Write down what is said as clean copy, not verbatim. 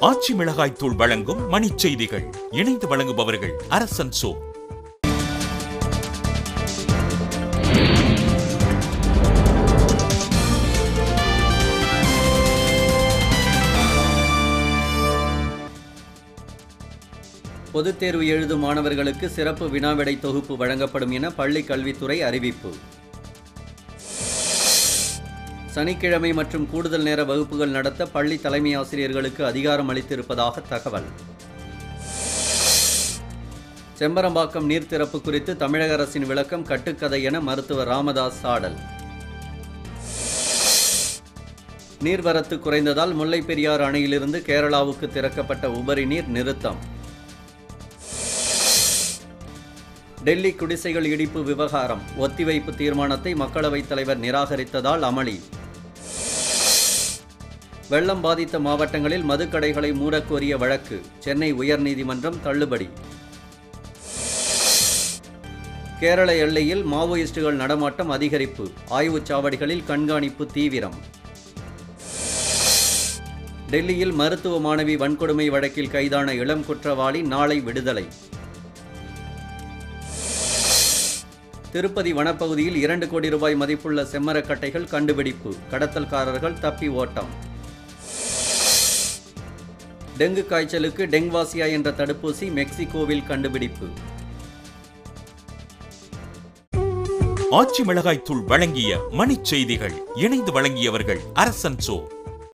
ஆச்சி மிளகாய் தூள் வழங்கும் மணிச் செய்திகள். இணைந்து வழங்குபவர்கள் அரசன் சோ. பொதுத் தேர்வு எழுதும் மாணவர்களுக்கு சிறப்பு வினாவிடை தொகுப்பு வழங்கப்படும் என பள்ளிக் கல்வித்துறை அறிவிப்பு. சனிக்கிழமை மற்றும் கூடுதல் நேர வகுப்புகள் நடத்த பள்ளி தலைமை ஆசிரியர்களுக்கு அதிகாரம் அளித்திருப்பதாக தகவல். செம்பரம்பாக்கம் நீர் திறப்பு குறித்து தமிழக அரசின் விளக்கம் கட்டுக்கதை என மருத்துவர் ராமதாஸ் சாடல். நீர்வரத்து குறைந்ததால் முல்லை பெரியாறு அணையிலிருந்து கேரளாவுக்கு திறக்கப்பட்ட உபரி நீர் நிறுத்தம். டெல்லி குடிசைகள் இடிப்பு விவகாரம் ஒத்திவைப்பு தீர்மானத்தை மக்களவைத் தலைவர் நிராகரித்ததால் அமளி. வெள்ளம் பாதித்த மாவட்டங்களில் மதுக்கடைகளை மூடக்கோரிய வழக்கு சென்னை உயர்நீதிமன்றம் தள்ளுபடி. கேரள எல்லையில் மாவோயிஸ்டுகள் நடமாட்டம் அதிகரிப்பு, ஆய்வுச் சாவடிகளில் கண்காணிப்பு தீவிரம். டெல்லியில் மருத்துவ மாணவி வன்கொடுமை வழக்கில் கைதான இளம் குற்றவாளி நாளை விடுதலை. திருப்பதி வனப்பகுதியில் 2 கோடி ரூபாய் மதிப்புள்ள செம்மரக்கட்டைகள் கண்டுபிடிப்பு, கடத்தல்காரர்கள் தப்பி ஓட்டம். டெங்கு காய்ச்சலுக்கு டெங்வாசியா என்ற தடுப்பூசி மெக்சிகோவில் கண்டுபிடிப்பு. ஆச்சி மிளகாய் தூள் வழங்கிய மணிச் செய்திகள். இணைந்து வழங்கியவர்கள் அரசன் சோ.